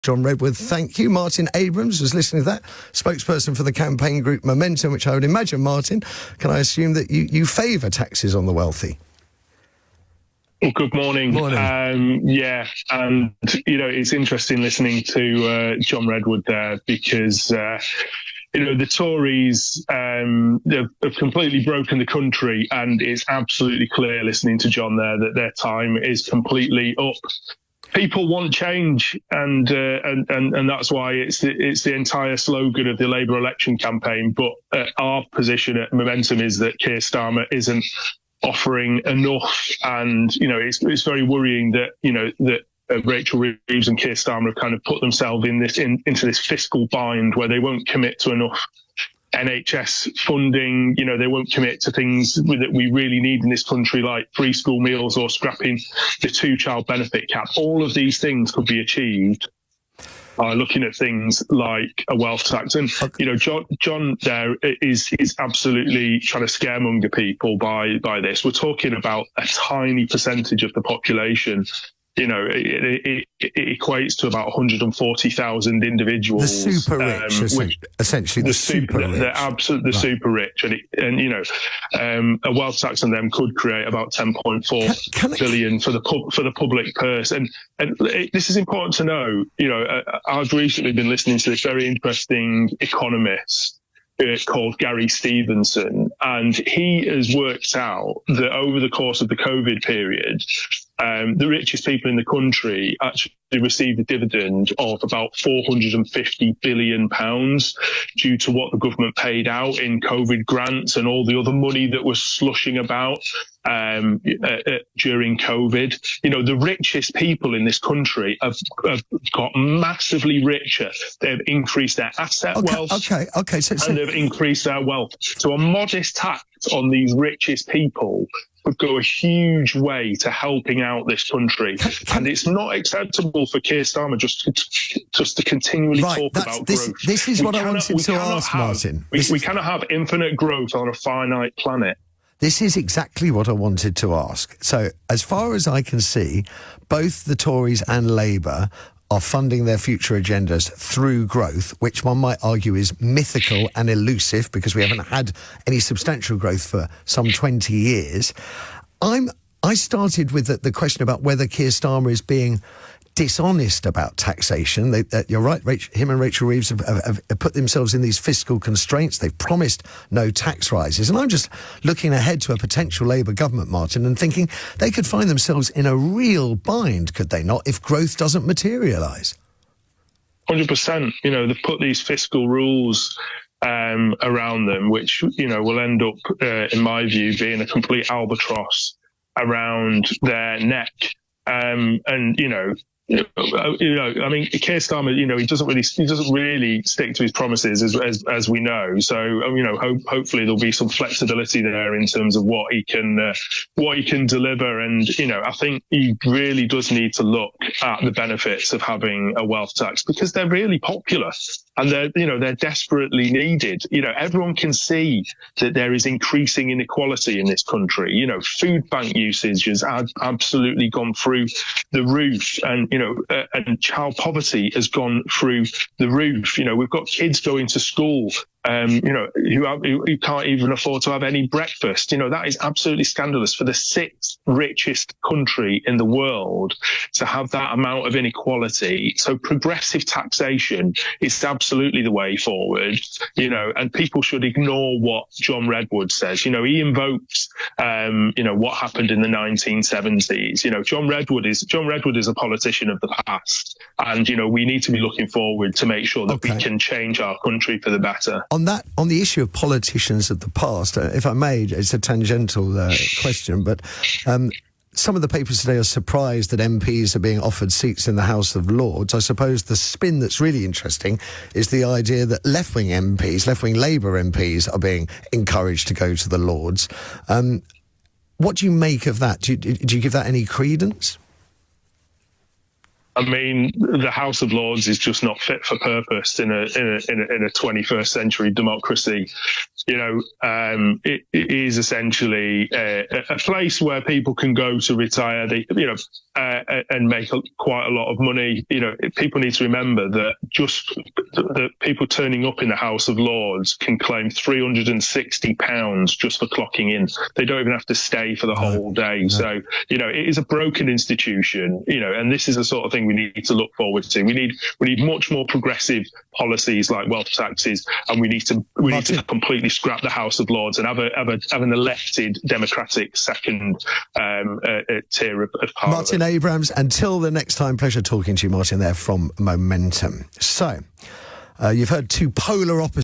John Redwood, thank you. Martin Abrams was listening to that, spokesperson for the campaign group Momentum, which I would imagine, Martin, can I assume that you favour taxes on the wealthy? Well, good morning. Yeah, and, it's interesting listening to John Redwood there because, the Tories have completely broken the country, and it's absolutely clear listening to John there that their time is completely up. People want change, and that's why it's the entire slogan of the Labour election campaign. But our position at Momentum is that Keir Starmer isn't offering enough, and it's very worrying that Rachel Reeves and Keir Starmer have kind of put themselves into this fiscal bind where they won't commit to enough NHS funding. They won't commit to things that we really need in this country, like free school meals or scrapping the 2-child benefit cap. All of these things could be achieved by looking at things like a wealth tax. And, John there is absolutely trying to scaremonger people by this. We're talking about a tiny percentage of the population. It equates to about 140,000 individuals. The super rich, essentially. The super rich. They're absolutely super rich. And a wealth tax on them could create about 10.4 billion for the public purse. And this is important to know. I've recently been listening to this very interesting economist called Gary Stevenson, and he has worked out that over the course of the COVID period, the richest people in the country actually received a dividend of about £450 billion due to what the government paid out in COVID grants and all the other money that was slushing about during COVID. The richest people in this country have got massively richer. They've increased their asset wealth. And they've increased their wealth. So a modest tax on these richest people would go a huge way to helping out this country. And it's not acceptable for Keir Starmer just to continually talk about growth. This is what I wanted to ask, Martin. We cannot have infinite growth on a finite planet. This is exactly what I wanted to ask. So, as far as I can see, both the Tories and Labour are funding their future agendas through growth, which one might argue is mythical and elusive because we haven't had any substantial growth for some 20 years. I started with the question about whether Keir Starmer is being dishonest about taxation. You're right, him and Rachel Reeves have put themselves in these fiscal constraints. They've promised no tax rises. And I'm just looking ahead to a potential Labour government, Martin, and thinking they could find themselves in a real bind, could they not, if growth doesn't materialise? 100%. They've put these fiscal rules around them, which, will end up, in my view, being a complete albatross around their neck. Keir Starmer, he doesn't really stick to his promises as we know. So, hopefully there'll be some flexibility there in terms of what he can deliver. And, I think he really does need to look at the benefits of having a wealth tax because they're really popular and they're desperately needed. Everyone can see that there is increasing inequality in this country. Food bank usage has absolutely gone through the roof, and child poverty has gone through the roof. We've got kids going to school, who can't even afford to have any breakfast. That is absolutely scandalous for the 6th richest country in the world to have that amount of inequality. So progressive taxation is absolutely the way forward, and people should ignore what John Redwood says. He invokes, what happened in the 1970s. John Redwood is a politician of the past, and, we need to be looking forward to make sure that we can change our country for the better. On the issue of politicians of the past, if I may, it's a tangential question, but some of the papers today are surprised that MPs are being offered seats in the House of Lords. I suppose the spin that's really interesting is the idea that left-wing Labour MPs are being encouraged to go to the Lords. What do you make of that? Do you give that any credence? I mean, the House of Lords is just not fit for purpose in a 21st century democracy. It is essentially a place where people can go to retire, and make quite a lot of money. People need to remember that just that people turning up in the House of Lords can claim £360 just for clocking in. They don't even have to stay for the whole day. No. So, it is a broken institution, and this is the sort of thing we need to look forward to. We need much more progressive policies like wealth taxes, and we need to completely scrap the House of Lords and have an elected democratic second tier of Parliament. Martin Abrams, until the next time, pleasure talking to you, Martin, there from Momentum. So, you've heard two polar opposites.